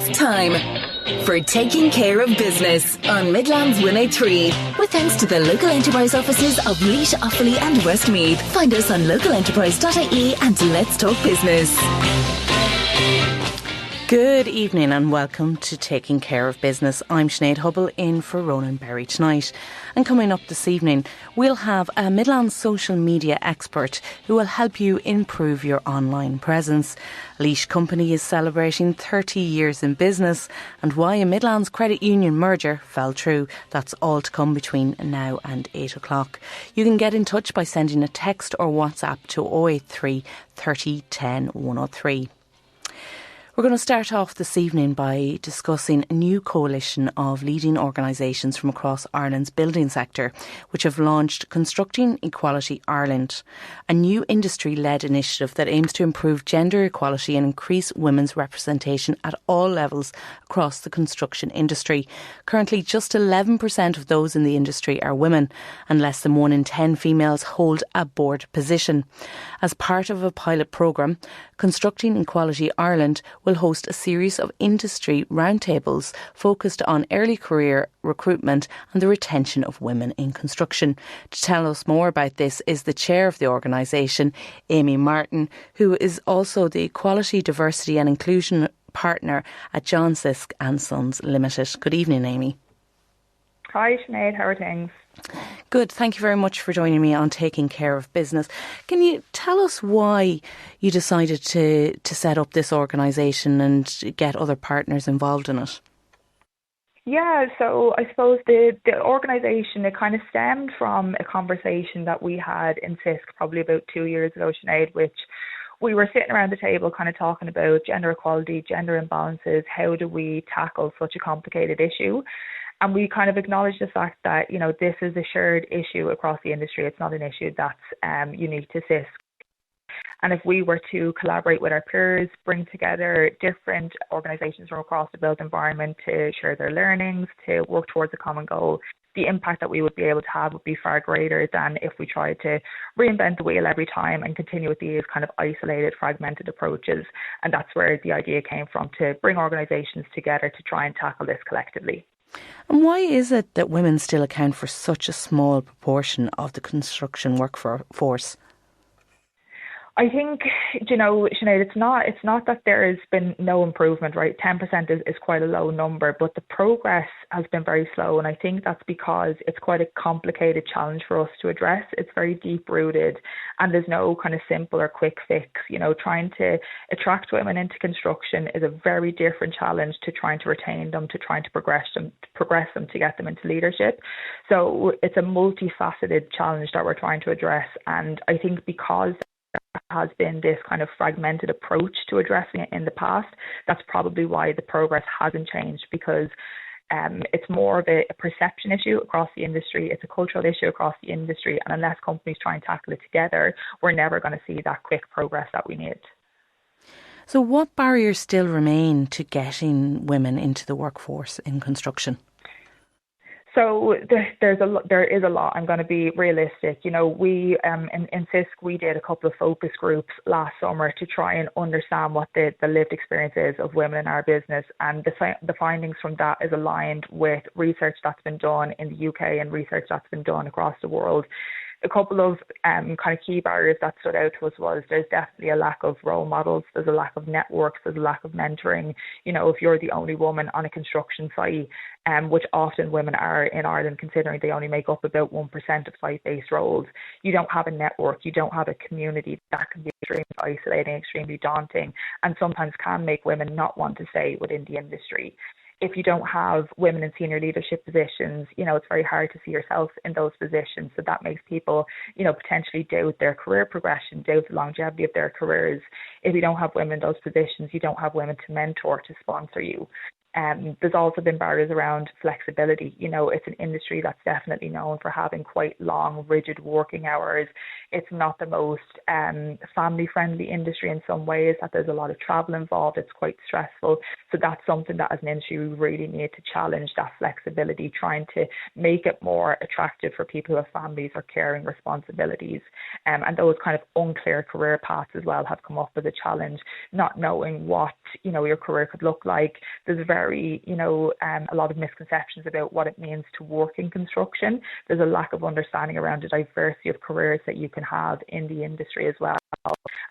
It's time for Taking Care of Business on Midlands 103. With thanks to the local enterprise offices of Laois, Offaly and Westmeath. Find us on localenterprise.ie and Let's Talk Business. Good evening and welcome to Taking Care of Business. I'm Sinead Hubble in for Ronan Berry tonight. And coming up this evening, we'll have a Midlands social media expert who will help you improve your online presence. Laois Company is celebrating 30 years in business and why a Midlands credit union merger fell through. That's all to come between now and 8 o'clock. You can get in touch by sending a text or WhatsApp to 083 30 10 103. We're going to start off this evening by discussing a new coalition of leading organisations from across Ireland's building sector, which have launched Constructing Equality Ireland, a new industry-led initiative that aims to improve gender equality and increase women's representation at all levels across the construction industry. Currently, just 11% of those in the industry are women, and less than 1 in 10 females hold a board position. As part of a pilot programme, Constructing Equality Ireland will host a series of industry roundtables focused on early career recruitment and the retention of women in construction. To tell us more about this is the chair of the organisation, Amy Martin, who is also the Equality, Diversity and Inclusion partner at John Sisk and Sons Limited. Good evening, Amy. Hi Sinead, how are things? Good, thank you very much for joining me on Taking Care of Business. Can you tell us why you decided to set up this organisation and get other partners involved in it? Yeah, so I suppose the organisation, it kind of stemmed from a conversation that we had in Sisk probably about 2 years ago, Sinead, which we were sitting around the table kind of talking about gender equality, gender imbalances, how do we tackle such a complicated issue? And we kind of acknowledge the fact that, you know, this is a shared issue across the industry. It's not an issue that's unique to Sisk. And if we were to collaborate with our peers, bring together different organisations from across the built environment to share their learnings, to work towards a common goal, the impact that we would be able to have would be far greater than if we tried to reinvent the wheel every time and continue with these kind of isolated, fragmented approaches. And that's where the idea came from, to bring organisations together to try and tackle this collectively. And why is it that women still account for such a small proportion of the construction workforce? I think, you know, Sinead, it's not that there has been no improvement, right? 10% is quite a low number, but the progress has been very slow. And I think that's because it's quite a complicated challenge for us to address. It's very deep rooted and there's no kind of simple or quick fix. You know, trying to attract women into construction is a very different challenge to trying to retain them, to trying to progress them to get them into leadership. So it's a multifaceted challenge that we're trying to address. And I think because has been this kind of fragmented approach to addressing it in the past, that's probably why the progress hasn't changed, because it's more of a perception issue across the industry. It's a cultural issue across the industry. And unless companies try and tackle it together, we're never going to see that quick progress that we need. So what barriers still remain to getting women into the workforce in construction? So there is a lot. I'm going to be realistic. You know, we in Sisk, we did a couple of focus groups last summer to try and understand what the lived experience is of women in our business, and the findings from that is aligned with research that's been done in the UK and research that's been done across the world. A couple of kind of key barriers that stood out to us was there's definitely a lack of role models, there's a lack of networks, there's a lack of mentoring. You know, if you're the only woman on a construction site, which often women are in Ireland, considering they only make up about 1% of site-based roles, you don't have a network, you don't have a community. That can be extremely isolating, extremely daunting, and sometimes can make women not want to stay within the industry. If you don't have women in senior leadership positions, you know, it's very hard to see yourself in those positions. So that makes people, you know, potentially doubt their career progression, doubt the longevity of their careers. If you don't have women in those positions, you don't have women to mentor, to sponsor you. There's also been barriers around flexibility. It's an industry that's definitely known for having quite long, rigid working hours. It's not the most family-friendly industry in some ways, that there's a lot of travel involved. It's quite stressful. So that's something that as an industry we really need to challenge, that flexibility, trying to make it more attractive for people who have families or caring responsibilities. And those kind of unclear career paths as well have come up as a challenge, not knowing what, your career could look like. There's a lot of misconceptions about what it means to work in construction. There's a lack of understanding around the diversity of careers that you can have in the industry as well.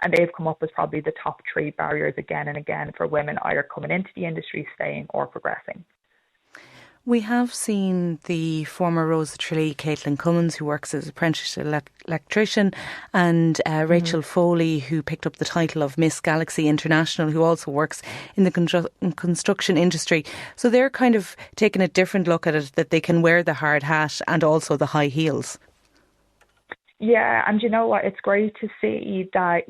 And they've come up as probably the top 3 barriers again and again for women either coming into the industry, staying or progressing. We have seen the former Rose of Tralee, Caitlin Cummins, who works as apprentice electrician, and Rachel Foley, who picked up the title of Miss Galaxy International, who also works in the construction industry. So they're kind of taking a different look at it, that they can wear the hard hat and also the high heels. Yeah, and you know what? It's great to see that,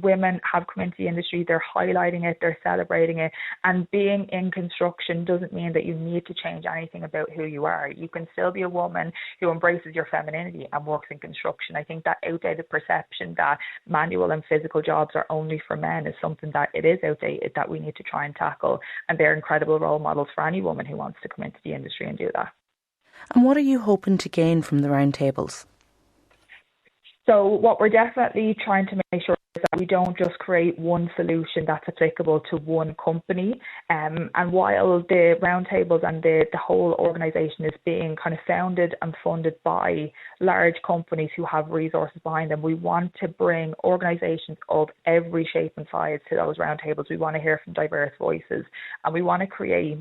women have come into the industry, they're highlighting it, they're celebrating it. And being in construction doesn't mean that you need to change anything about who you are. You can still be a woman who embraces your femininity and works in construction. I think that outdated perception that manual and physical jobs are only for men is something that it is outdated, that we need to try and tackle. And they're incredible role models for any woman who wants to come into the industry and do that. And what are you hoping to gain from the roundtables? So what we're definitely trying to make sure is that we don't just create one solution that's applicable to one company. And while the roundtables and the whole organisation is being kind of founded and funded by large companies who have resources behind them, we want to bring organisations of every shape and size to those roundtables. We want to hear from diverse voices, and we want to create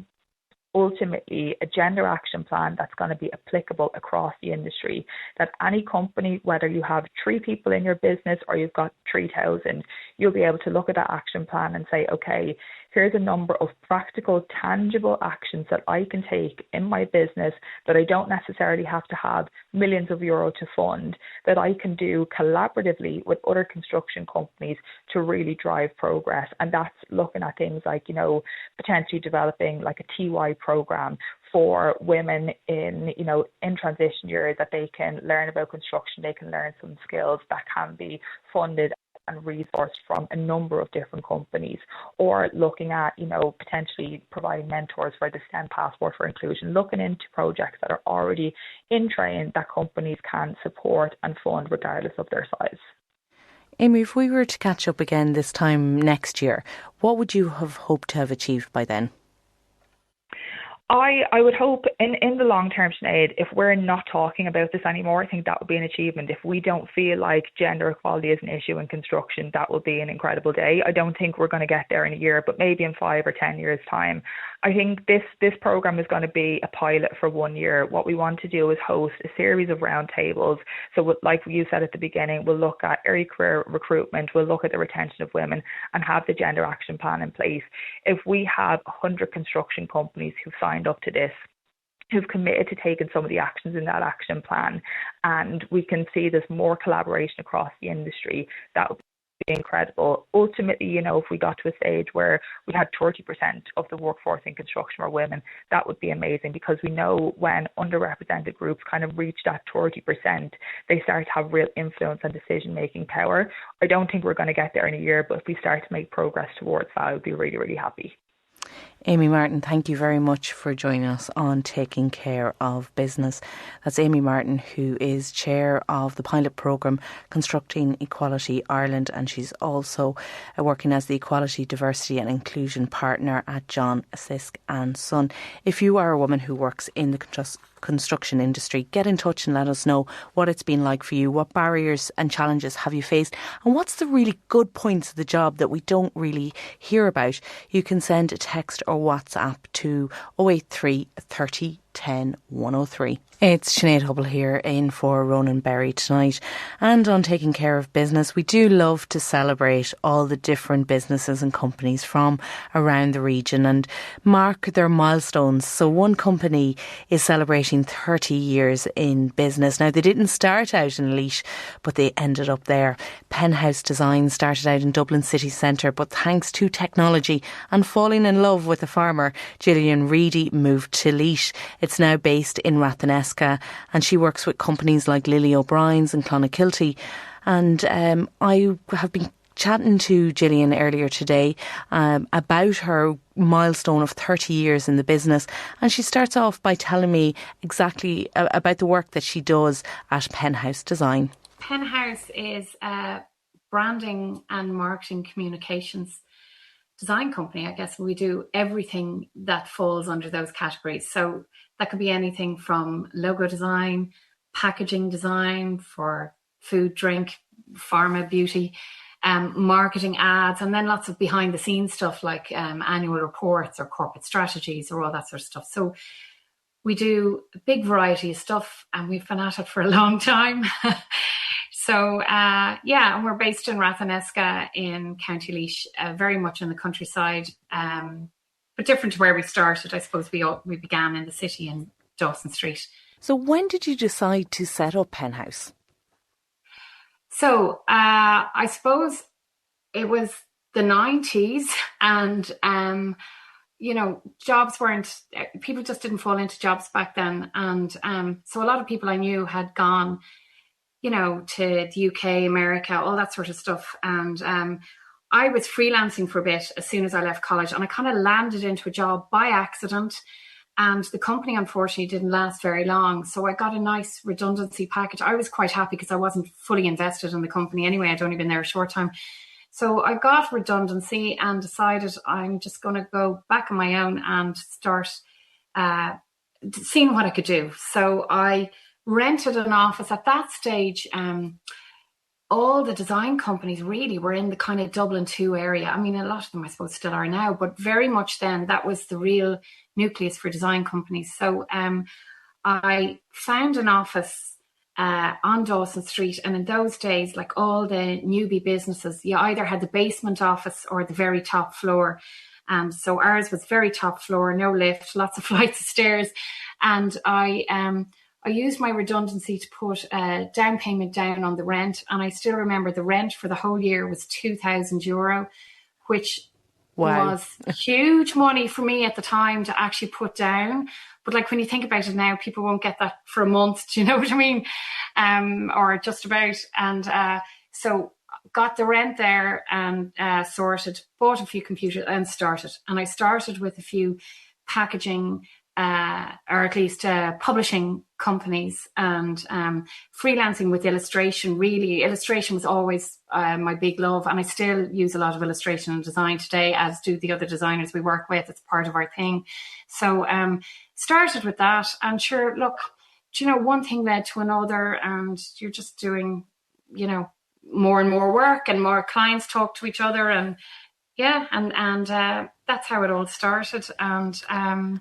ultimately a gender action plan that's going to be applicable across the industry, that any company, whether you have 3 people in your business or you've got 3,000, you'll be able to look at that action plan and say, okay, here's a number of practical, tangible actions that I can take in my business that I don't necessarily have to have millions of euro to fund, that I can do collaboratively with other construction companies to really drive progress. And that's looking at things like, potentially developing like a TY program for women in transition years, that they can learn about construction, they can learn some skills that can be funded and resourced from a number of different companies, or looking at, potentially providing mentors for the STEM Passport for Inclusion, looking into projects that are already in train that companies can support and fund regardless of their size. Amy, if we were to catch up again this time next year, what would you have hoped to have achieved by then? I would hope in the long term, Sinead, if we're not talking about this anymore, I think that would be an achievement. If we don't feel like gender equality is an issue in construction, that will be an incredible day. I don't think we're going to get there in a year, but maybe in 5 or 10 years' time. I think this program is going to be a pilot for 1 year. What we want to do is host a series of roundtables. So like you said at the beginning, we'll look at early career recruitment, we'll look at the retention of women and have the gender action plan in place. If we have 100 construction companies who've signed up to this, who've committed to taking some of the actions in that action plan, and we can see there's more collaboration across the industry, that would be incredible. Ultimately, if we got to a stage where we had 30% of the workforce in construction were women, that would be amazing, because we know when underrepresented groups kind of reach that 30%, they start to have real influence and decision-making power. I don't think we're going to get there in a year, but if we start to make progress towards that, I would be really, really happy. Amy Martin, thank you very much for joining us on Taking Care of Business. That's Amy Martin, who is chair of the pilot programme Constructing Equality Ireland, and she's also working as the Equality, Diversity and Inclusion Partner at John Sisk and Son. If you are a woman who works in the construction industry, get in touch and let us know what it's been like for you. What barriers and challenges have you faced, and what's the really good points of the job that we don't really hear about? You can send a text or WhatsApp to 083 30 10 103. It's Sinead Hubble here in for Ronan Berry tonight. And on Taking Care of Business, we do love to celebrate all the different businesses and companies from around the region and mark their milestones. So one company is celebrating 30 years in business. Now, they didn't start out in Laois, but they ended up there. Penthouse Design started out in Dublin city centre, but thanks to technology and falling in love with a farmer, Gillian Reedy moved to Laois. It's now based in Rathneska, and she works with companies like Lily O'Brien's and Clonakilty. And I have been chatting to Gillian earlier today about her milestone of 30 years in the business, and she starts off by telling me exactly about the work that she does at Penthouse Design. Penthouse is a branding and marketing communications design company. I guess we do everything that falls under those categories. So that could be anything from logo design, packaging design for food, drink, pharma, beauty, marketing, ads, and then lots of behind the scenes stuff like annual reports or corporate strategies or all that sort of stuff. So we do a big variety of stuff, and we've been at it for a long time. So, and we're based in Rathneska in County Laois, very much in the countryside, but different to where we started. I suppose we began in the city in Dawson Street. So when did you decide to set up Penthouse? So I suppose it was the 90s, and, jobs people just didn't fall into jobs back then. And so a lot of people I knew had gone to the UK, America, all that sort of stuff. And I was freelancing for a bit as soon as I left college, and I kind of landed into a job by accident. And the company, unfortunately, didn't last very long. So I got a nice redundancy package. I was quite happy because I wasn't fully invested in the company anyway. I'd only been there a short time. So I got redundancy and decided I'm just going to go back on my own and start seeing what I could do. So I rented an office. At that stage, all the design companies really were in the kind of Dublin 2 area. I mean, a lot of them I suppose still are now, but very much then that was the real nucleus for design companies. So I found an office on Dawson Street, and in those days, like all the newbie businesses, you either had the basement office or the very top floor. So ours was very top floor, no lift, lots of flights of stairs, and I used my redundancy to put a down payment down on the rent. And I still remember the rent for the whole year was €2,000, which was huge money for me at the time to actually put down. But like when you think about it now, people won't get that for a month. Do you know what I mean? Or just about. And so got the rent there and sorted, bought a few computers and started. And I started with a few packaging or at least publishing companies, and freelancing with illustration. Really, illustration was always my big love, and I still use a lot of illustration and design today, as do the other designers we work with. It's part of our thing. So started with that, and sure, look, one thing led to another, and you're just doing, more and more work, and more clients talk to each other, and and that's how it all started. And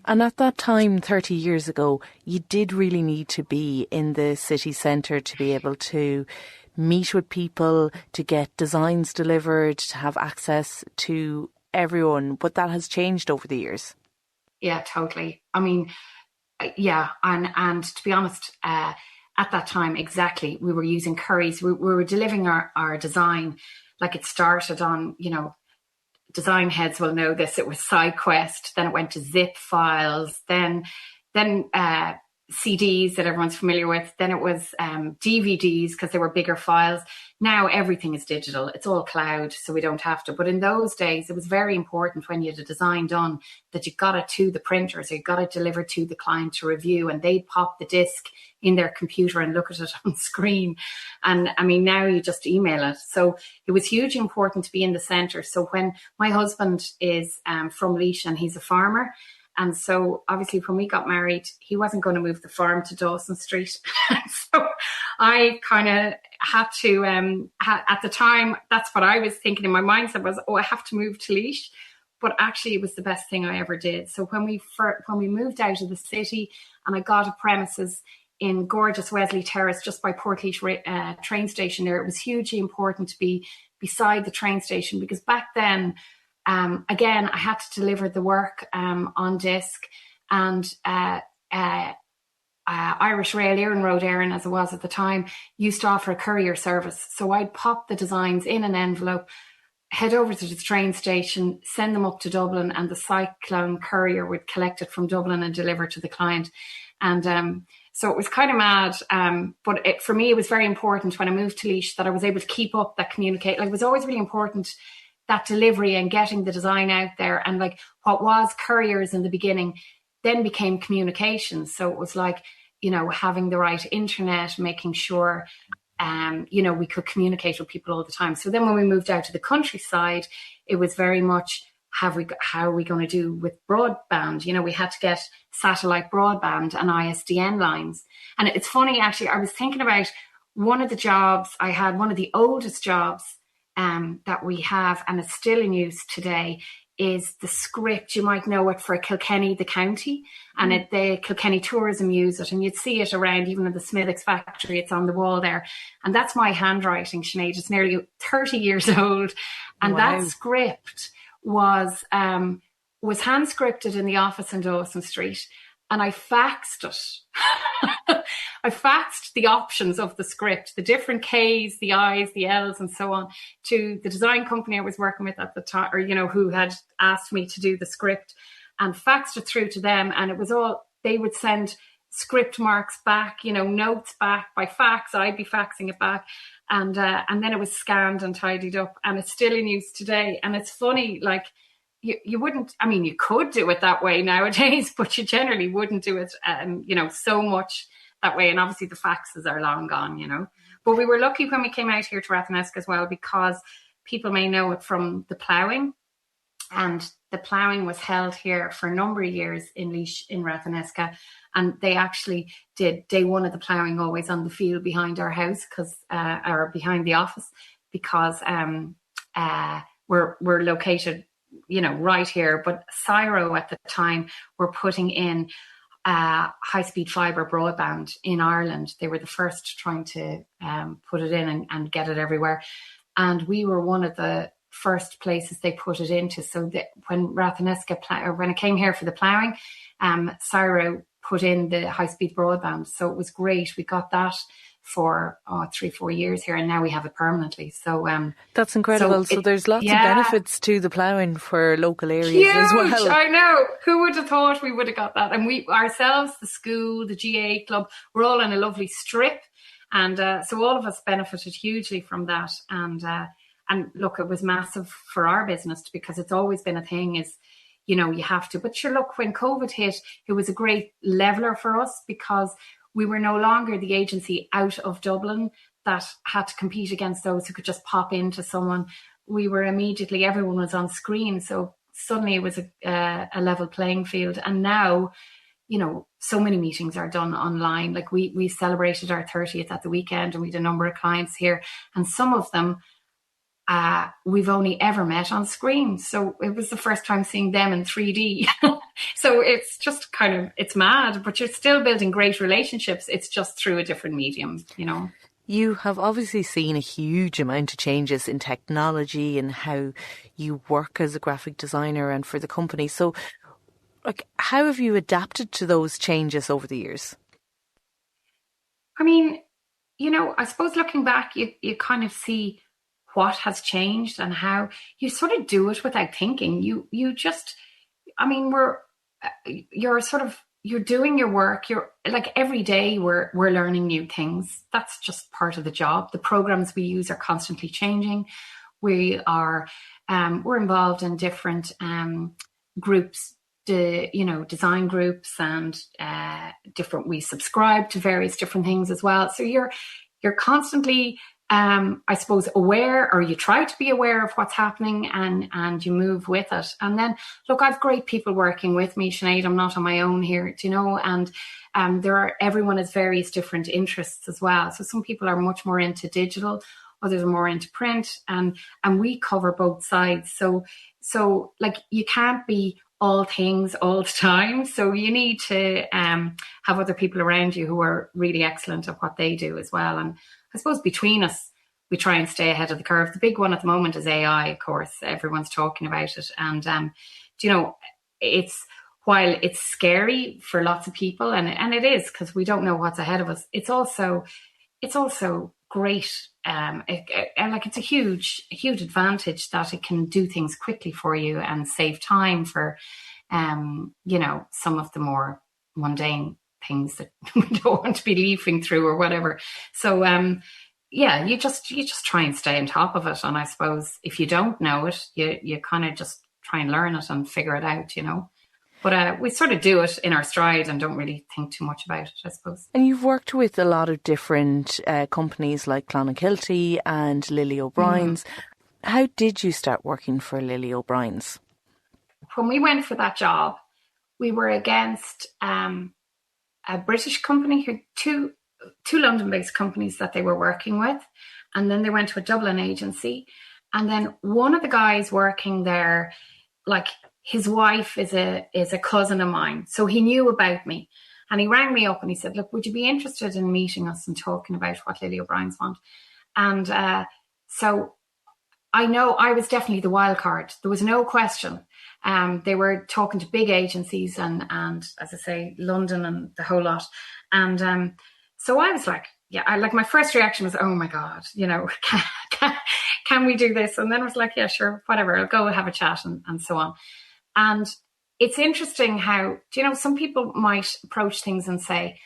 at that time, 30 years ago, you did really need to be in the city centre to be able to meet with people, to get designs delivered, to have access to everyone. But that has changed over the years. Yeah, totally. I mean, and to be honest, at that time, exactly, we were using Currys. We were delivering our design like it started on, design heads will know this. It was SideQuest, then it went to zip files, then CDs that everyone's familiar with, then it was DVDs because they were bigger files. Now everything is digital. It's all cloud, so we don't have to. But in those days, it was very important when you had a design done that you got it to the printer, so you got it delivered to the client to review, and they'd pop the disc in their computer and look at it on screen. And I mean, now you just email it. So it was hugely important to be in the centre. So when my husband is from Laois and he's a farmer, and so obviously when we got married, he wasn't going to move the farm to Dawson Street. So I kind of had to, at the time, that's what I was thinking in my mindset was, I have to move to Laois. But actually it was the best thing I ever did. So when we moved out of the city and I got a premises in gorgeous Wesley Terrace, just by Portlaoise train station there. It was hugely important to be beside the train station, because back then, again, I had to deliver the work on disc, and Irish Rail, Éireann Road Éireann as it was at the time, used to offer a courier service. So I'd pop the designs in an envelope, head over to the train station, send them up to Dublin, and the Cyclone courier would collect it from Dublin and deliver to the client. And so it was kind of mad. But for me, it was very important when I moved to Laois that I was able to keep up that communicate. Like, it was always really important, that delivery and getting the design out there. And like, what was couriers in the beginning then became communications. So it was like, you know, having the right internet, making sure you know, we could communicate with people all the time. So then when we moved out to the countryside, it was very much, how are we going to do with broadband? You know, we had to get satellite broadband and ISDN lines. And it's funny, actually, I was thinking about one of the jobs I had, one of the oldest jobs that we have, and it's still in use today, is the script. You might know it for Kilkenny, the county, and the Kilkenny Tourism use it, and you'd see it around, even in the Smithwick's factory, it's on the wall there. And that's my handwriting, Sinead. It's nearly 30 years old. And wow. that script was hand scripted in the office in Dawson Street. And I faxed it. I faxed the options of the script, the different Ks, the Is, the Ls, and so on, to the design company I was working with at the time, or, you know, who had asked me to do the script, and faxed it through to them. And it was all, they would send script marks back, you know, notes back by fax. I'd be faxing it back. And then it was scanned and tidied up, and it's still in use today. And it's funny, like, you wouldn't, I mean, you could do it that way nowadays, but you generally wouldn't do it, you know, so much that way. And obviously the faxes are long gone, you know. But we were lucky when we came out here to Rathneska as well, because people may know it from the ploughing. And the ploughing was held here for a number of years in Laois, in Rathneska. And they actually did day one of the ploughing always on the field behind our house, or behind the office, because we're located, you know, right here. But Cyro at the time were putting in high-speed fibre broadband in Ireland. They were the first trying to put it in and get it everywhere. And we were one of the first places they put it into. So that when Rathneska, when I came here for the ploughing, Cyro put in the high-speed broadband. So it was great. We got that for 3-4 years here, and now we have it permanently. So that's incredible. So there's lots of benefits to the ploughing for local areas as well. I know. Who would have thought we would have got that? And we ourselves, the school, the GA club, we're all in a lovely strip, and so all of us benefited hugely from that. And look, it was massive for our business, because it's always been a thing, is, you know, you have to. But sure, look, when COVID hit, it was a great leveler for us, because we were no longer the agency out of Dublin that had to compete against those who could just pop into someone. We were immediately, everyone was on screen. So suddenly it was a level playing field. And now, you know, so many meetings are done online. Like we celebrated our 30th at the weekend, and we had a number of clients here, and some of them we've only ever met on screen. So it was the first time seeing them in 3D. So it's just kind of, it's mad, but you're still building great relationships. It's just through a different medium, you know. You have obviously seen a huge amount of changes in technology and how you work as a graphic designer and for the company. So, like, how have you adapted to those changes over the years? I mean, you know, I suppose looking back, you kind of see what has changed and how you sort of do it without thinking. You just, I mean, you're doing your work. You're like, every day we're learning new things. That's just part of the job. The programs we use are constantly changing. We are, we're involved in different groups, design groups, and we subscribe to various different things as well. So you're constantly, I suppose, aware, or you try to be aware of what's happening, and you move with it. And then, look, I've great people working with me, Sinead. I'm not on my own here, you know, and everyone has various different interests as well. So some people are much more into digital, others are more into print, and we cover both sides. So like, you can't be all things all the time. So you need to have other people around you who are really excellent at what they do as well. And I suppose between us, we try and stay ahead of the curve. The big one at the moment is AI, of course. Everyone's talking about it. And, while it's scary for lots of people, and it is, because we don't know what's ahead of us, it's also great. It's a huge advantage that it can do things quickly for you and save time for, some of the more mundane things that we don't want to be leafing through or whatever. So, you just try and stay on top of it. And I suppose if you don't know it, you kind of just try and learn it and figure it out, But we sort of do it in our stride and don't really think too much about it, I suppose. And you've worked with a lot of different companies like Clonakilty and Lily O'Brien's. How did you start working for Lily O'Brien's? When we went for that job, we were against a British company, two London-based companies that they were working with. And then they went to a Dublin agency. And then one of the guys working there, like, his wife is a cousin of mine. So he knew about me. And he rang me up and he said, look, would you be interested in meeting us and talking about what Lily O'Brien's want? And so I know I was definitely the wild card. There was no question. They were talking to big agencies and as I say, London and the whole lot. And so I was like, my first reaction was, oh my God, can we do this? And then I was like, yeah, sure, whatever. I'll go have a chat and so on. And it's interesting how, some people might approach things and say,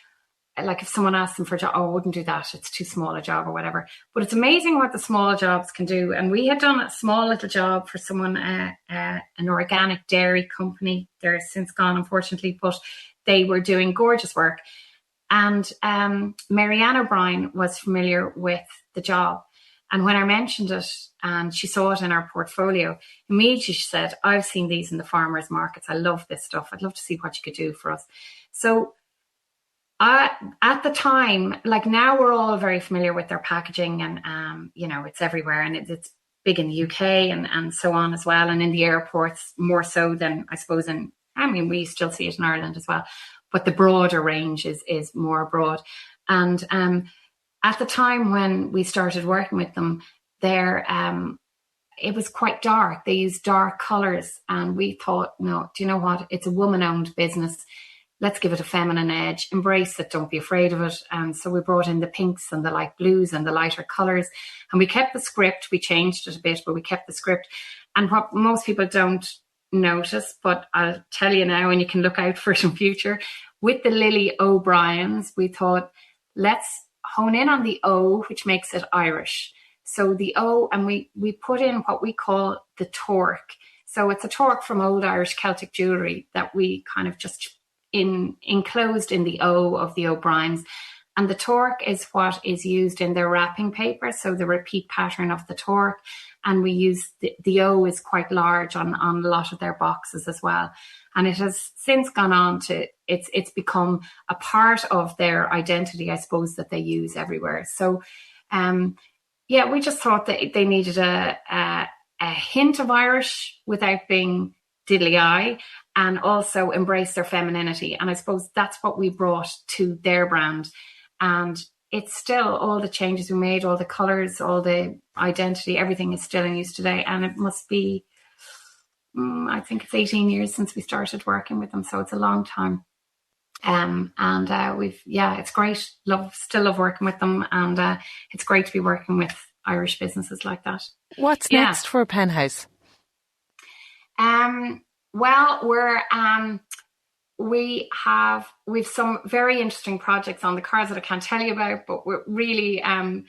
like if someone asks them for a job, I wouldn't do that. It's too small a job or whatever. But it's amazing what the small jobs can do. And we had done a small little job for someone, an organic dairy company. They're since gone, unfortunately, but they were doing gorgeous work. And Marianne O'Brien was familiar with the job. And when I mentioned it and she saw it in our portfolio, immediately she said, I've seen these in the farmers markets. I love this stuff. I'd love to see what you could do for us. So at the time, like now we're all very familiar with their packaging and, it's everywhere and it's big in the UK and so on as well. And in the airports more so than I suppose we still see it in Ireland as well. But the broader range is more broad. And at the time when we started working with them, it was quite dark. They used dark colours. And we thought, no, do you know what? It's a woman-owned business. Let's give it a feminine edge. Embrace it. Don't be afraid of it. And so we brought in the pinks and the light blues and the lighter colours. And we kept the script. We changed it a bit, but we kept the script. And what most people don't notice, but I'll tell you now, and you can look out for it in future, with the Lily O'Brien's, we thought, let's hone in on the O, which makes it Irish. So the O, and we put in what we call the torque. So it's a torque from old Irish Celtic jewellery that we kind of just enclosed in the O of the O'Brien's. And the torque is what is used in their wrapping paper. So the repeat pattern of the torque. And we use the O is quite large on a lot of their boxes as well. And it has since gone on to, it's become a part of their identity, I suppose, that they use everywhere. So, we just thought that they needed a hint of Irish without being diddly-eye and also embrace their femininity. And I suppose that's what we brought to their brand. And it's still all the changes we made, all the colours, all the identity, everything is still in use today. And it must be, I think it's 18 years since we started working with them. So it's a long time. It's great. Still love working with them. And it's great to be working with Irish businesses like that. What's next for Penhouse? We've some very interesting projects on the cards that I can't tell you about, but we're really, I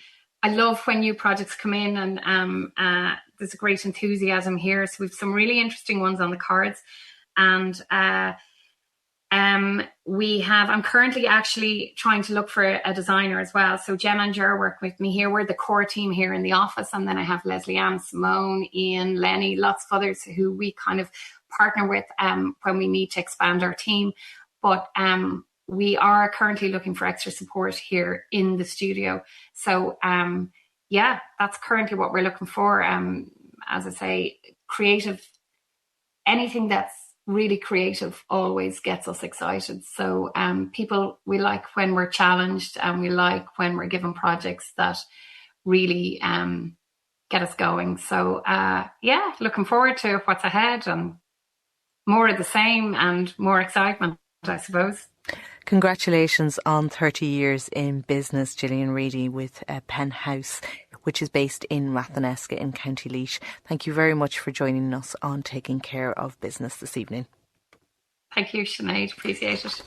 love when new projects come in and there's a great enthusiasm here. So we've some really interesting ones on the cards. And I'm currently actually trying to look for a designer as well. So Gemma and Ger work with me here. We're the core team here in the office. And then I have Leslie Ann, Simone, Ian, Lenny, lots of others who we kind of partner with when we need to expand our team. But we are currently looking for extra support here in the studio. So that's currently what we're looking for. As I say, creative, anything that's really creative always gets us excited. So we like when we're challenged, and we like when we're given projects that really get us going. So looking forward to what's ahead, and more of the same and more excitement, I suppose. Congratulations on 30 years in business, Gillian Reedy, with Penthouse, which is based in Rathneska in County Laois. Thank you very much for joining us on Taking Care of Business this evening. Thank you, Sinead. Appreciate it.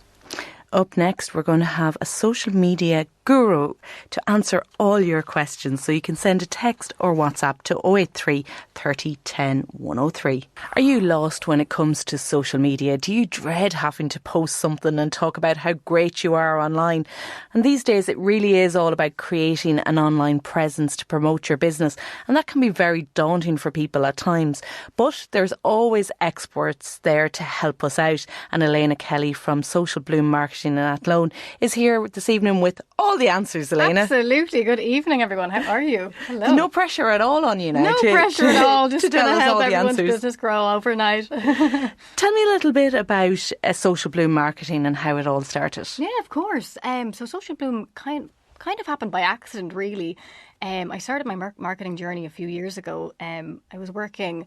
Up next, we're going to have a social media guru to answer all your questions. So you can send a text or WhatsApp to 083 30 10 103. Are you lost when it comes to social media? Do you dread having to post something and talk about how great you are online? And these days, it really is all about creating an online presence to promote your business. And that can be very daunting for people at times. But there's always experts there to help us out. And Elena Kelly from Social Bloom Marketing in Athlone is here this evening with all the answers, Elena. Absolutely. Good evening, everyone. How are you? Hello. No pressure at all on you now. No pressure at all. Just to tell going to us help all the everyone's answers. business grow overnight. Tell me a little bit about Social Bloom Marketing and how it all started. Yeah, of course. So Social Bloom kind of happened by accident, really. I started my marketing journey a few years ago. I was working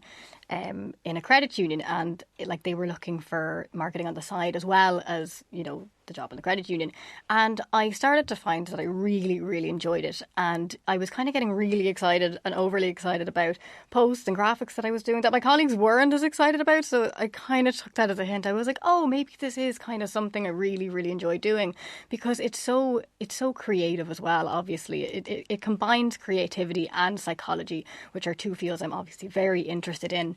in a credit union, and they were looking for marketing on the side as well as, the job in the credit union. And I started to find that I really, really enjoyed it. And I was kind of getting really excited and overly excited about posts and graphics that I was doing that my colleagues weren't as excited about. So I kind of took that as a hint. I was like, oh, maybe this is kind of something I really, really enjoy doing, because it's so creative as well. Obviously, it combines creativity and psychology, which are two fields I'm obviously very interested in.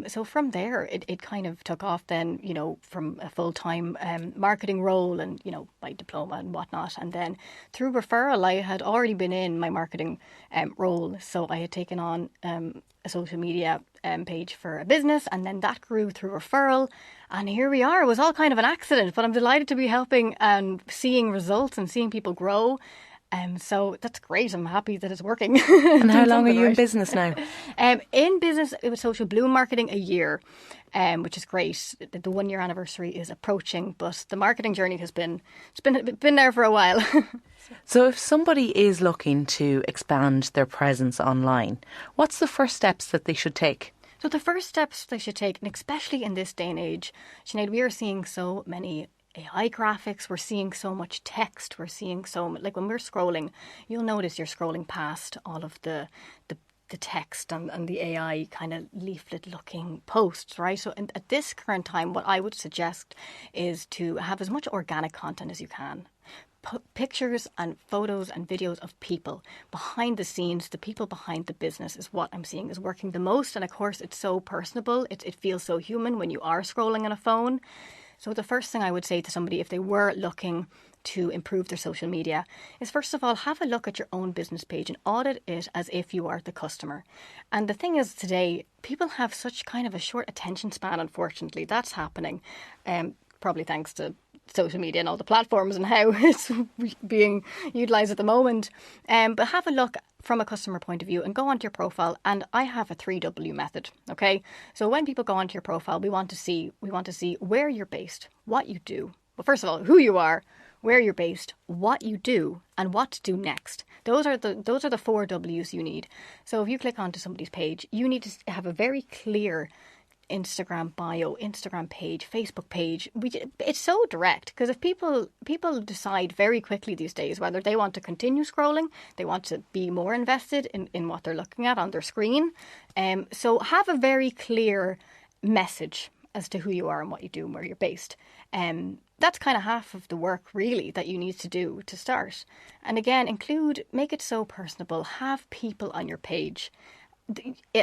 So from there, it kind of took off then, from a full-time marketing role and, by diploma and whatnot. And then through referral, I had already been in my marketing role. So I had taken on a social media page for a business, and then that grew through referral. And here we are. It was all kind of an accident, but I'm delighted to be helping and seeing results and seeing people grow. So that's great. I'm happy that it's working. And how long are you in business now? In business with Social Bloom Marketing, a year, which is great. The 1 year anniversary is approaching, but the marketing journey has been there for a while. So if somebody is looking to expand their presence online, what's the first steps that they should take? So the first steps they should take, and especially in this day and age, Sinead, we are seeing so many AI graphics, we're seeing so much text, we're seeing so much, when we're scrolling, you'll notice you're scrolling past all of the text and the AI kind of leaflet looking posts, right? So at this current time, what I would suggest is to have as much organic content as you can. Pictures and photos and videos of people behind the scenes. The people behind the business is what I'm seeing is working the most. And of course, it's so personable. It feels so human when you are scrolling on a phone. So the first thing I would say to somebody, if they were looking to improve their social media, is first of all, have a look at your own business page and audit it as if you are the customer. And the thing is, today, people have such kind of a short attention span, unfortunately. That's happening, probably thanks to social media and all the platforms and how it's being utilised at the moment. But have a look from a customer point of view and go onto your profile. And I have a 3W method. Okay. So when people go onto your profile, we want to see where you're based, what you do. Well, first of all, who you are, where you're based, what you do, and what to do next. Those are the 4 W's you need. So if you click onto somebody's page, you need to have a very clear Instagram bio, Instagram page, Facebook page. It's so direct, because if people decide very quickly these days whether they want to continue scrolling, they want to be more invested in what they're looking at on their screen. So have a very clear message as to who you are and what you do and where you're based. That's kind of half of the work really that you need to do to start. And again, make it so personable. Have people on your page.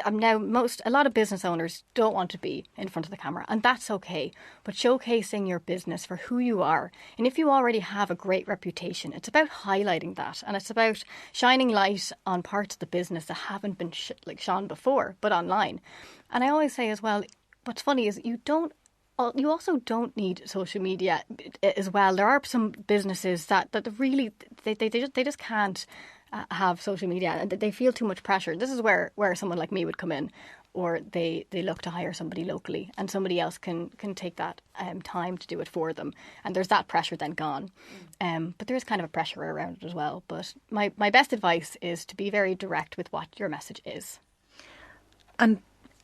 Now, a lot of business owners don't want to be in front of the camera, and that's okay. But showcasing your business for who you are, and if you already have a great reputation, it's about highlighting that, and it's about shining light on parts of the business that haven't been shone before, but online. And I always say as well, what's funny is you also don't need social media as well. There are some businesses that really they just can't have social media, and they feel too much pressure. This is where someone like me would come in. or they look to hire somebody locally, and somebody else can take that time to do it for them. And there's that pressure then gone. But there is kind of a pressure around it as well. But my best advice is to be very direct with what your message is. And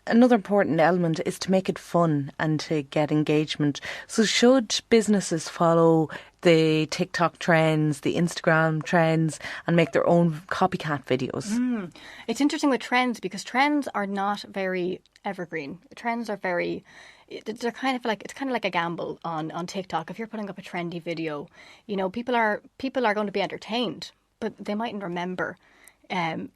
another important element is to make it fun and to get engagement. So should businesses follow the TikTok trends, the Instagram trends, and make their own copycat videos? It's interesting with trends, because trends are not very evergreen. Trends are very... They're kind of like a gamble on TikTok. If you're putting up a trendy video, people are going to be entertained, but they mightn't remember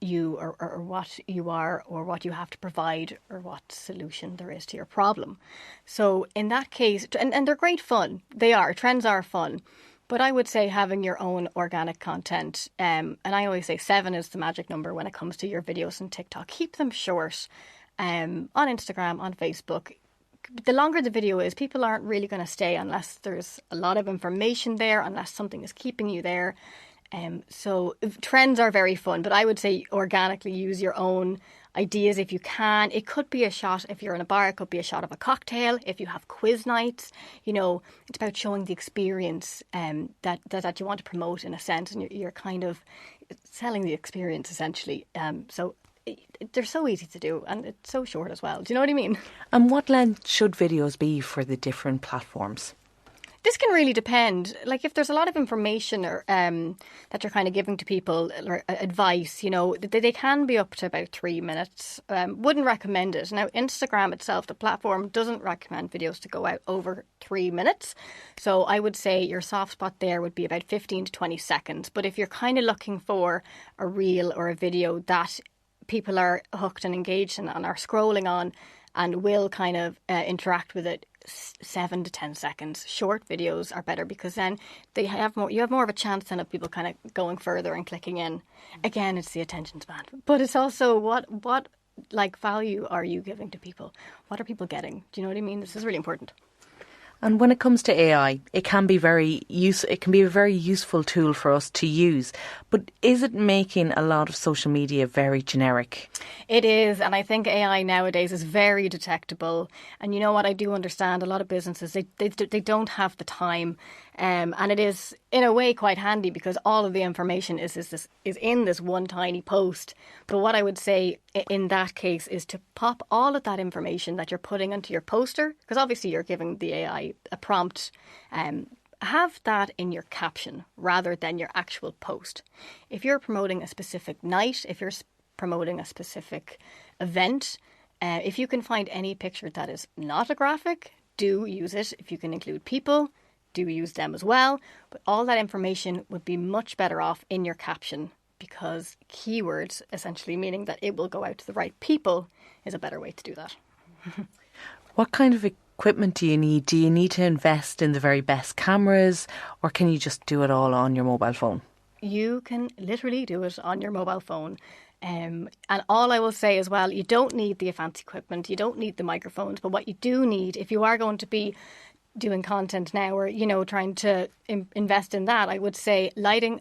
you or what you are or what you have to provide or what solution there is to your problem. So in that case, and they're great fun. They are. Trends are fun. But I would say having your own organic content, and I always say 7 is the magic number when it comes to your videos on TikTok. Keep them short on Instagram, on Facebook. The longer the video is, people aren't really going to stay unless there's a lot of information there, unless something is keeping you there. So trends are very fun, but I would say organically use your own ideas if you can. It could be a shot, if you're in a bar, it could be a shot of a cocktail. If you have quiz nights, it's about showing the experience that you want to promote in a sense, and you're kind of selling the experience essentially. So they're so easy to do, and it's so short as well. Do you know what I mean? And what length should videos be for the different platforms? This can really depend. Like if there's a lot of information or that you're kind of giving to people, or advice, they can be up to about 3 minutes. Wouldn't recommend it. Now, Instagram itself, the platform, doesn't recommend videos to go out over 3 minutes. So I would say your soft spot there would be about 15 to 20 seconds. But if you're kind of looking for a reel or a video that people are hooked and engaged in and are scrolling on and will kind of interact with it, 7 to 10 seconds. Short videos are better, because then you have more of a chance then of people kind of going further and clicking in. Again, it's the attention span, but it's also what like value are you giving to people? What are people getting? Do you know what I mean? This is really important. And when it comes to AI, it can be a very useful tool for us to use. But is it making a lot of social media very generic? It is, and I think AI nowadays is very detectable. And you know what? I do understand a lot of businesses, they don't have the time. And it is, in a way, quite handy, because all of the information is in this one tiny post. But what I would say in that case is to pop all of that information that you're putting into your poster, because obviously you're giving the AI a prompt, have that in your caption rather than your actual post. If you're promoting a specific night, if you're promoting a specific event, if you can find any picture that is not a graphic, do use it. If you can include people, do use them as well. But all that information would be much better off in your caption, because keywords, essentially meaning that it will go out to the right people, is a better way to do that. What kind of equipment do you need? Do you need to invest in the very best cameras, or can you just do it all on your mobile phone? You can literally do it on your mobile phone. And all I will say as well, you don't need the fancy equipment, you don't need the microphones, but what you do need, if you are going to be doing content now, or trying to invest in that, I would say lighting.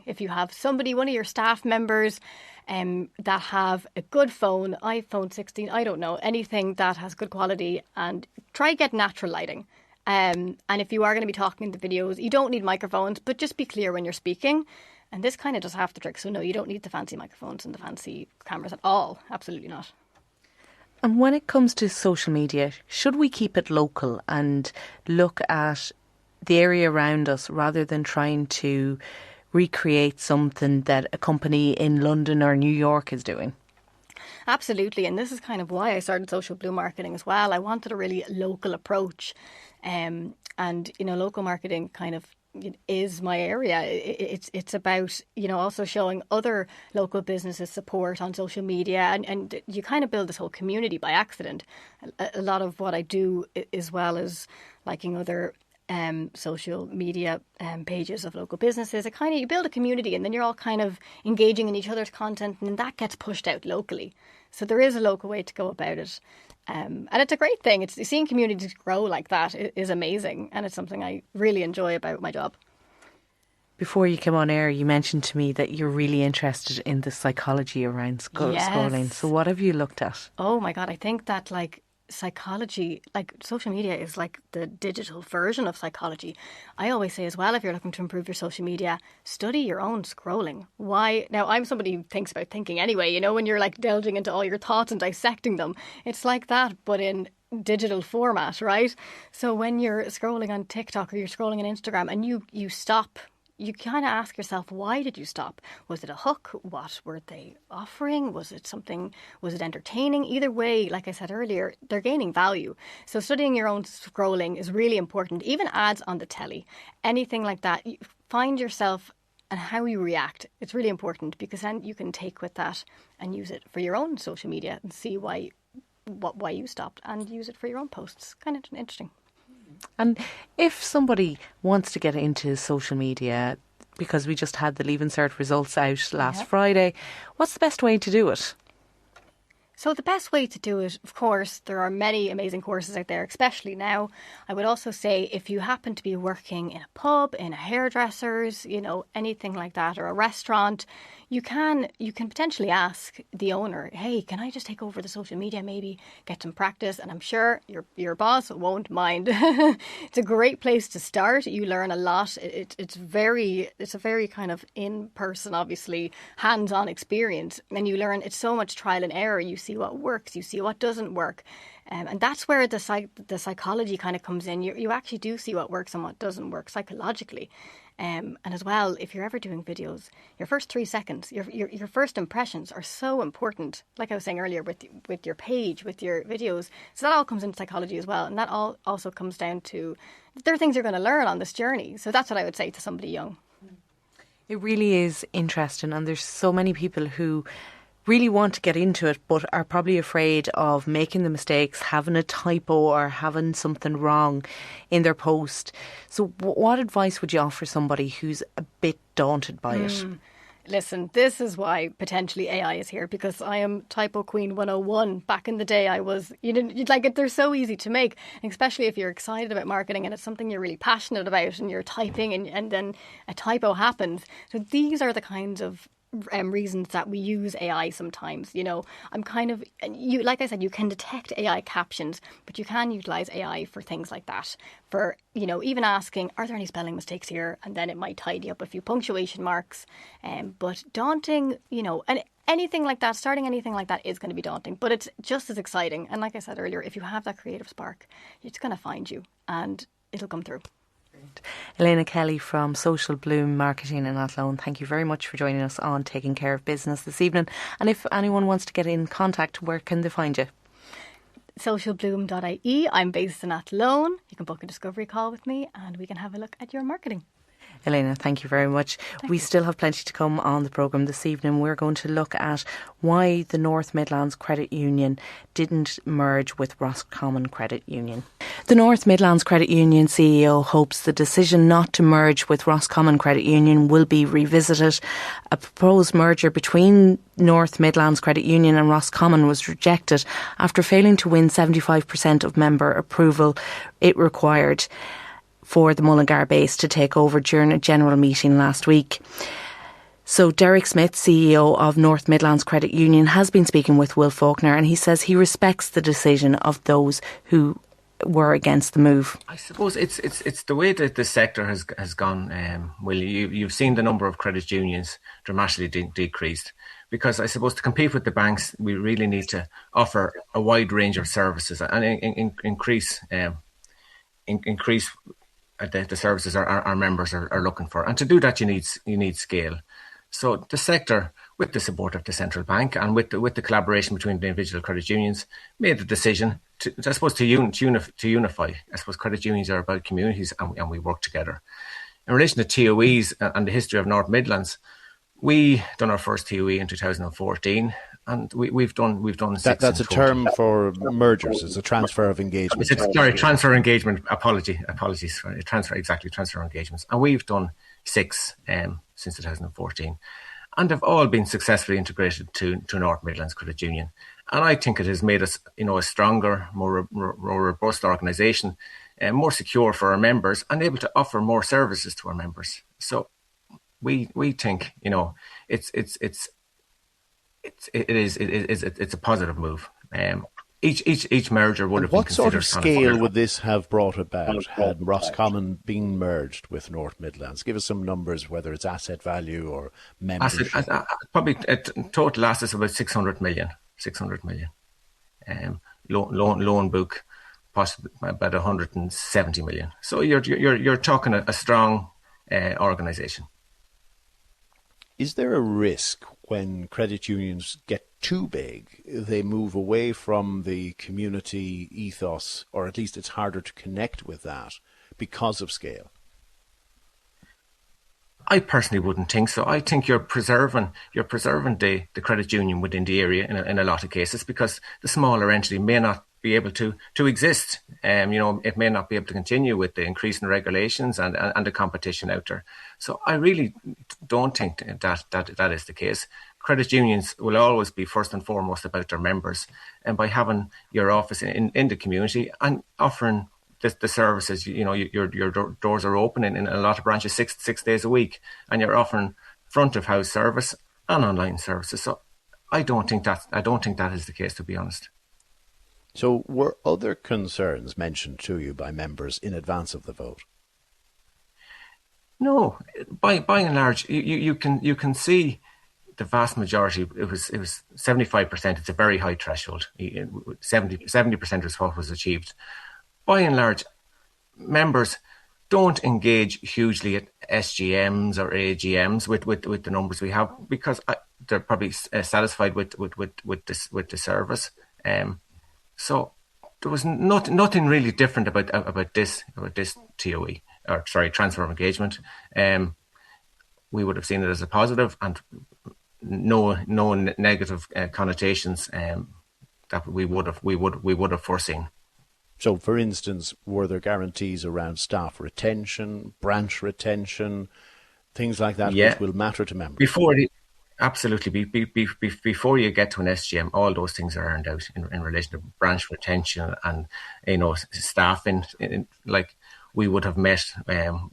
If you have somebody, one of your staff members that have a good phone, iPhone 16, I don't know, anything that has good quality, and try get natural lighting. And if you are going to be talking in the videos, you don't need microphones, but just be clear when you're speaking. And this kind of does half the trick. So no, you don't need the fancy microphones and the fancy cameras at all. Absolutely not. And when it comes to social media, should we keep it local and look at the area around us rather than trying to recreate something that a company in London or New York is doing? Absolutely. And this is kind of why I started Social Blue Marketing as well. I wanted a really local approach. And, local marketing kind of is my area. It's about, also showing other local businesses support on social media, and you kind of build this whole community by accident. A lot of what I do, as well as liking other social media pages of local businesses, you build a community, and then you're all kind of engaging in each other's content, and that gets pushed out locally. So there is a local way to go about it. And it's a great thing. It's seeing communities grow like that is amazing. And it's something I really enjoy about my job. Before you came on air, you mentioned to me that you're really interested in the psychology around scrolling. So what have you looked at? Oh my God, I think that psychology, social media is like the digital version of psychology. I always say as well, if you're looking to improve your social media, study your own scrolling. Why? Now, I'm somebody who thinks about thinking anyway, when you're delving into all your thoughts and dissecting them. It's like that, but in digital format, right? So when you're scrolling on TikTok or you're scrolling on Instagram and you stop, you kind of ask yourself, why did you stop? Was it a hook? What were they offering? Was it entertaining? Either way, like I said earlier, they're gaining value. So studying your own scrolling is really important. Even ads on the telly, anything like that, you find yourself and how you react. It's really important because then you can take with that and use it for your own social media and see why you stopped and use it for your own posts. Kind of interesting. And if somebody wants to get into social media, because we just had the Leaving Cert results out last Friday, what's the best way to do it? So the best way to do it, of course, there are many amazing courses out there, especially now. I would also say if you happen to be working in a pub, in a hairdresser's, anything like that, or a restaurant, you can potentially ask the owner, hey, can I just take over the social media, maybe get some practice? And I'm sure your boss won't mind. It's a great place to start. You learn a lot. It's a very kind of in-person, obviously, hands-on experience. And you learn, it's so much trial and error. You see what works, you see what doesn't work. And that's where the psychology kind of comes in. You actually do see what works and what doesn't work psychologically. And as well, if you're ever doing videos, your first 3 seconds, your first impressions are so important. Like I was saying earlier, with your page, with your videos. So that all comes into psychology as well. And that all also comes down to, there are things you're going to learn on this journey. So that's what I would say to somebody young. It really is interesting. And there's so many people who really want to get into it but are probably afraid of making the mistakes, having a typo or having something wrong in their post. So what advice would you offer somebody who's a bit daunted by it? Listen, this is why potentially AI is here, because I am Typo Queen 101. Back in the day, they're so easy to make, especially if you're excited about marketing and it's something you're really passionate about and you're typing and then a typo happens. So these are the kinds of reasons that we use AI sometimes. I'm kind of, like I said, you can detect AI captions, but you can utilize AI for things like that. For, even asking, are there any spelling mistakes here? And then it might tidy up a few punctuation marks. But daunting, and anything like that, starting anything like that is going to be daunting, but it's just as exciting. And like I said earlier, if you have that creative spark, it's going to find you and it'll come through. Elena Kelly from Social Bloom Marketing in Athlone, thank you very much for joining us on Taking Care of Business this evening. And if anyone wants to get in contact, where can they find you? Socialbloom.ie. I'm based in Athlone. You can book a discovery call with me and we can have a look at your marketing. Elena, thank you very much. We still have plenty to come on the programme this evening. We're going to look at why the North Midlands Credit Union didn't merge with Roscommon Credit Union. The North Midlands Credit Union CEO hopes the decision not to merge with Roscommon Credit Union will be revisited. A proposed merger between North Midlands Credit Union and Roscommon was rejected after failing to win 75% of member approval it required for the Mullingar base to take over during a general meeting last week. So Derek Smith, CEO of North Midlands Credit Union, has been speaking with Will Faulkner, and he says he respects the decision of those who were against the move. I suppose it's the way that the sector has gone. Will, you've seen the number of credit unions dramatically decreased, because I suppose to compete with the banks, we really need to offer a wide range of services and increase the services our members are looking for. And to do that, you need scale. So the sector, with the support of the central bank and with the collaboration between the individual credit unions, made the decision to unify. I suppose credit unions are about communities and we work together. In relation to TOEs and the history of North Midlands, we done our first TOE in 2014. And we've done six. That's a term for mergers. It's a transfer of engagement. Transfer engagement. Apologies. Transfer engagements. And we've done 6 since 2014, and have all been successfully integrated to North Midlands Credit Union. And I think it has made us, a stronger, more robust organisation, more secure for our members, and able to offer more services to our members. So we think, you know, it's a positive move. Each merger would have been considered. What sort of scale would this have brought about had Roscommon been merged with North Midlands? Give us some numbers, whether it's asset value or membership. Probably total assets about 600 million. 600 million. Loan book, possibly about 170 million. So you're talking a strong organisation. Is there a risk when credit unions get too big, they move away from the community ethos, or at least it's harder to connect with that because of scale? I personally wouldn't think so. I think you're preserving the credit union within the area in a lot of cases, because the smaller entity may not be able to exist. You know, it may not be able to continue with the increase in regulations and the competition out there. So I really don't think that is the case. Credit unions will always be first and foremost about their members, and by having your office in the community and offering the services, you know, your doors are open in a lot of branches six days a week, and you're offering front of house service and online services. So I don't think that is the case, to be honest. So were other concerns mentioned to you by members in advance of the vote? No, by and large, you can see the vast majority. It was 75%. It's a very high threshold. 70% was what was achieved. By and large, members don't engage hugely at SGMs or AGMs with the numbers we have, because they're probably satisfied with the service. So there was nothing really different about this TOE, or sorry, transfer of engagement. We would have seen it as a positive, and no negative connotations that we would have foreseen. So, for instance, were there guarantees around staff retention, branch retention, things like that, which will matter to members? Absolutely. Before you get to an SGM, all those things are earned out in relation to branch retention and, you know, staff. Like we would have met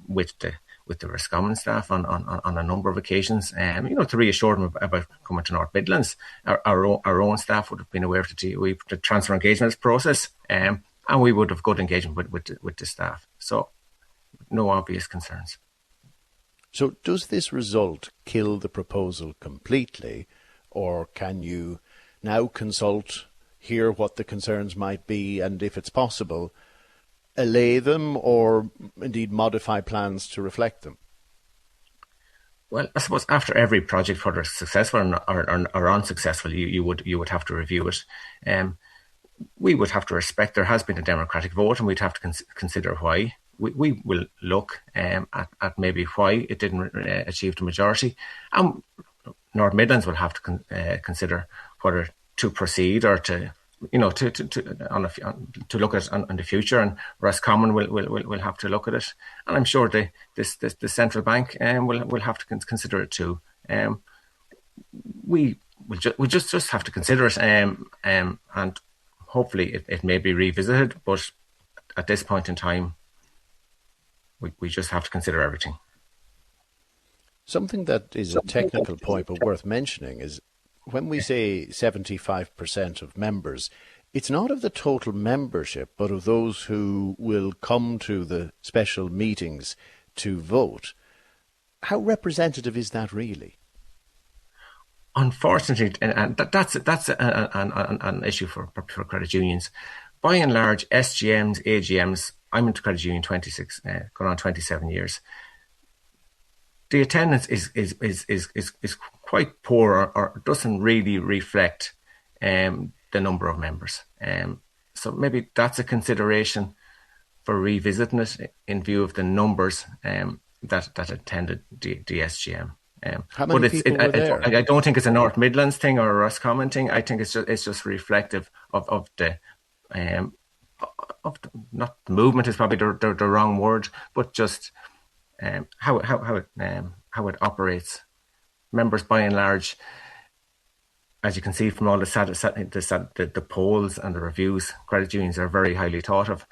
with the Roscommon staff on a number of occasions, you know, to reassure them about coming to North Midlands. Our own staff would have been aware of the transfer engagement process, and we would have good engagement with the staff. So no obvious concerns. So does this result kill the proposal completely, or can you now consult, hear what the concerns might be, and if it's possible, allay them or indeed modify plans to reflect them? Well, I suppose after every project, whether it's successful or unsuccessful, you would have to review it. We would have to respect there has been a democratic vote, and we'd have to consider why. We will look at maybe why it didn't achieve the majority, and North Midlands will have to consider whether to proceed or to, you know, to look at on the future, and Roscommon will have to look at it, and I'm sure the central bank will have to consider it too. We just have to consider it, and hopefully it may be revisited, but at this point in time, we just have to consider everything. Something that is a technical point but worth mentioning is when we say 75% of members, it's not of the total membership, but of those who will come to the special meetings to vote. How representative is that really? Unfortunately, and that's an issue for credit unions. By and large, SGMs, AGMs, I'm into credit union 26, going on 27 years. The attendance is quite poor, or doesn't really reflect the number of members. So maybe that's a consideration for revisiting it in view of the numbers that attended the SGM. How many people were there? I don't think it's a North Midlands thing or a Roscommon thing. I think it's just reflective of the not the movement is probably the wrong word, but just how it operates. Members, by and large, as you can see from all the polls and the reviews, credit unions are very highly thought of,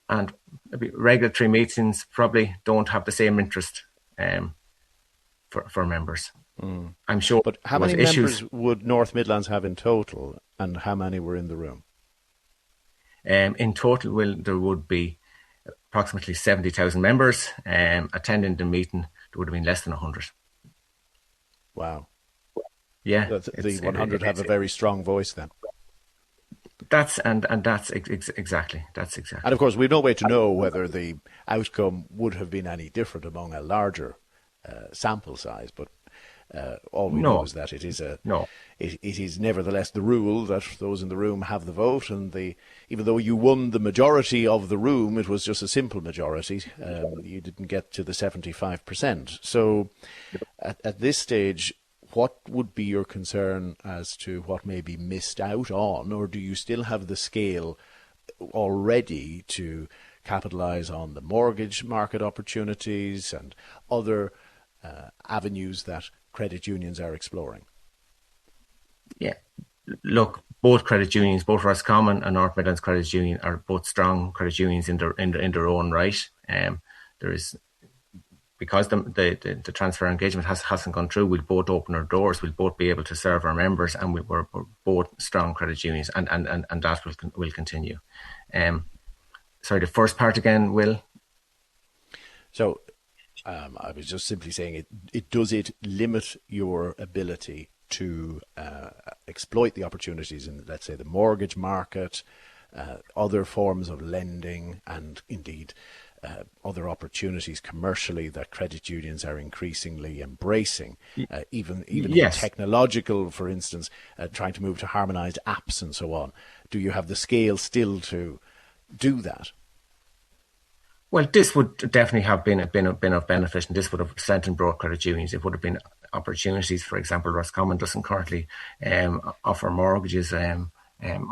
and maybe regulatory meetings probably don't have the same interest for members. I'm sure. But how many members would North Midlands have in total, and how many were in the room? In total, there would be approximately 70,000 members. Attending the meeting, there would have been less than 100. Wow. Yeah. The 100 have a very strong voice then. That's exactly. And of course, we've no way to know whether the outcome would have been any different among a larger sample size, but all we know is that it is nevertheless the rule that those in the room have the vote, and even though you won the majority of the room, it was just a simple majority. You didn't get to the 75%. So at this stage, what would be your concern as to what may be missed out on, or do you still have the scale already to capitalise on the mortgage market opportunities and other avenues that credit unions are exploring? Yeah, look, both credit unions, both Roscommon and North Midlands Credit Union, are both strong credit unions in their own right. There is, because the transfer engagement hasn't gone through, we'll both open our doors, we'll both be able to serve our members, and we're both strong credit unions, and that will continue. Sorry, the first part again, Will? So I was just simply saying, does it limit your ability to exploit the opportunities in, let's say, the mortgage market, other forms of lending, and indeed other opportunities commercially that credit unions are increasingly embracing, even yes. Technological, for instance, trying to move to harmonised apps and so on? Do you have the scale still to do that? Well, this would definitely have been of benefit, and this would have strengthened broad credit unions. It would have been opportunities. For example, Roscommon doesn't currently offer mortgages or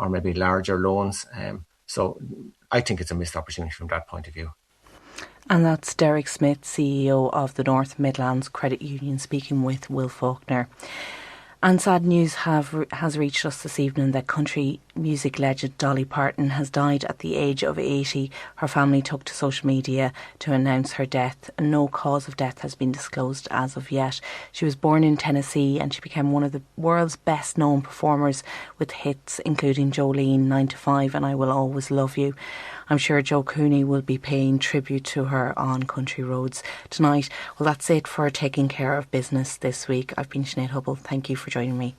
maybe larger loans. So I think it's a missed opportunity from that point of view. And that's Derek Smith, CEO of the North Midlands Credit Union, speaking with Will Faulkner. And sad news has reached us this evening that country music legend Dolly Parton has died at the age of 80. Her family took to social media to announce her death, and no cause of death has been disclosed as of yet. She was born in Tennessee, and she became one of the world's best known performers, with hits including Jolene, 9 to 5 and I Will Always Love You. I'm sure Joe Cooney will be paying tribute to her on Country Roads tonight. Well, that's it for Taking Care of Business this week. I've been Sinead Hubble. Thank you for joining me.